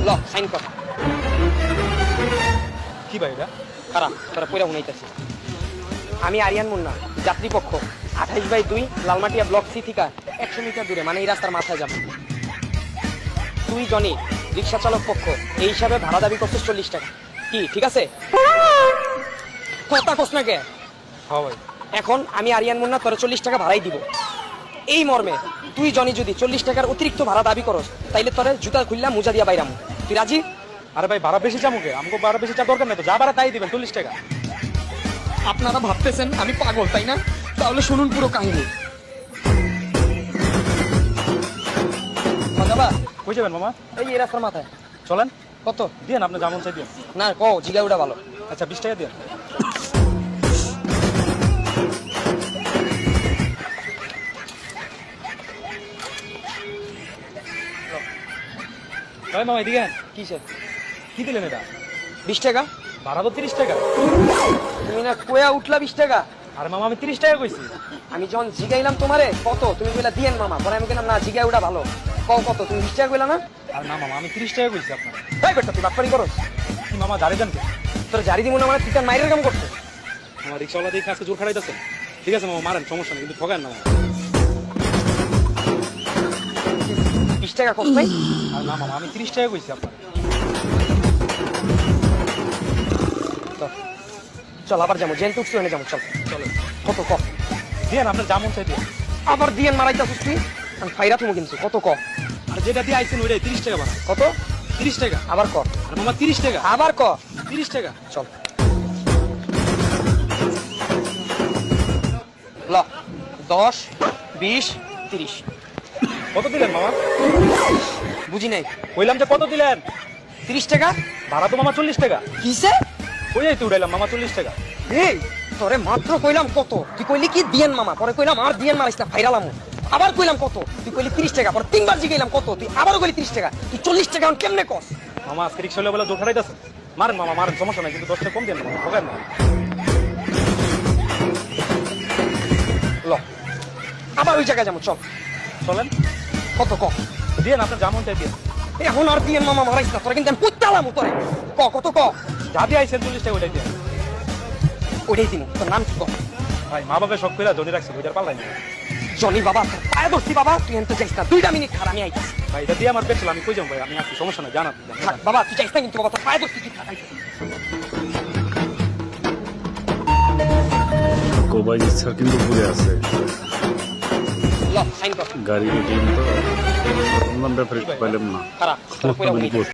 ল sign কর। কি ভাই এটা? খারাপ তোরা পয়রা শুনাইতেছি। আমি আরিয়ান মুন্না, যাত্রীপক্ষ 28/2 লালমাটিয়া ব্লক সি থেকে 100 মিটার দূরে, মানে এই রাস্তার মাথায় যাবো। তুই জনি রিক্সা চালক পক্ষ, এই হিসাবে ভাড়া দাবি করছিস 40 টাকা। কি ঠিক আছে? কথা কস না কে? হ্যাঁ ভাই। এখন আমি আরিয়ান মুন্না তোরা 40 টাকা ভাড়াই দিব। এই মর্মে তুই জনি যদি 40 টাকার অতিরিক্ত ভাড়া দাবি করস, তাইলে তোরে জুতা খুললা মুজা দিয়া বাইরাম। তুই রাজি? আরে ভাই ভাড়া বেশি চামুকে, আমাকে ভাড়া বেশি চা দরকার নেই তো, যা ভাড়া তাই দিবেন 40 টাকা। আপনারা ভাবতেছেন আমি পাগল, তাই না? তাহলে শুনুন পুরো কাহিনী। বাবা কই যাবেন মামা? এই রাস্তার মাথায়। চলেন। কত দিন আপনি যেমন চাই দিন। না কও, জিগা ওটা ভালো। আচ্ছা 20 টাকা দিন। ভাই মামা এদিকে কিসের? কি দিলেন এটা? 20 টাকা। ভাড়া তো 30 টাকা। তুমি না কোয়া উঠলা 20 টাকা। আরে মামা আমি 30 টাকা কইছি। আমি যখন জিগাইলাম তোমারে কত, তুমি কইলা দিয়েন মামা, পরে আমি কইলাম না জিগা ওটা ভালো। কও কত? তুমি 20 টাকা কইলা না? আর না মামা আমি 30 টাকা কইছি আপনার। এই বেটা তুই বাটপারি করস। কি মামা দাঁড়িয়ে যান কে? তোর জারি দিব না মানে তুই তার মাইরের কাম করছিস। আমার রিক্সাওয়ালা দেখে আজকে জোর খাড়াইতেছেন। ঠিক আছে মামা মারেন, সমস্যা নেই, কিন্তু ঠকেন না মামা। 20 টাকা কষ্ট নাই? আর না মামা আমি 30 টাকা কইছি আপনার। চল আবার যাবো, জেল টুকছি ওখানে যাবো। চল চলো কত ক? দিন আপনার যেমন চাই দিন। আবার দিয়েন মারাইতাছিস তুই, আমি ফাইরা তুমি কিন্তু। কত ক? আর যেটা দিয়ে আইছেন ওইটাই 30 টাকা ভাড়া। কত? 30 টাকা। আবার ক? আর মামা 30 টাকা। আবার ক? 30 টাকা। চল ল 10 20 30। কত দিলেন মামা? বুঝি নাই। কইলাম যে কত দিলেন? 30 টাকা। ভাড়া তো মামা 40 টাকা। কিসে? কই যাইতে উড়াইলাম মামা 40 টাকা। এই তোরে মাত্র কইলাম কত, তুই কইলি কি দিয়েন মামা, পরে কইলাম আর দিয়েন মারাইস না ফাইরালাম। আবার কইলাম কত, তুই কইলি 30 টাকা, পরে তিনবার জিগাইলাম কত, তুই আবারও কইলি 30 টাকা। তুই 40 টাকা এখন কেমনে কস? মামা আজকে রিক্সাওয়ালা বলে জোর খাড়াইতেছেন। মারেন মামা মারেন, সমস্যা নাই, কিন্তু 10 টাকা কম দেন না মামা, ঠকেন না। ল আবার ওই জায়গায় যাবো। চল চলেন। কত ক? দিন আপনার যেমন চাই দিন। এখন আর দিয়েন মামা মারাইস না, তোরা কিন্তু আমি পুত্তালাম তোরে। ক কত ক? যা দিয়ে আইছেন 40 টাকা ওইটাই দিন। ওইটাই দিন। তোর নাম কি ক? ভাই মা বাবা শখ করে জনি রাখছে, ওইটার পাল্লাই না। জনি বাবা, তোর পায়ে ধরছি বাবা, তুই এনতে যাইস না। 2 মিনিট খারাপ, আমি আইতাছি। ভাই এটা দিয়ে আমার পেট ছিল, আমি কই যাবো ভাই, আমি আছি, সমস্যা নাই, জানা থাক বাবা, তুই যাইস না কিন্তু বাবা, তোর পায়ে ধরছি, তুই থাক, আইতাছি। কোবাই ইচ্ছা কিন্তু ঘুরে আছে ল সাইন কর। গাড়ি রিডিং তো নাম ব্যাপারে পাইলাম না খারাপ তোর পয়রা উনি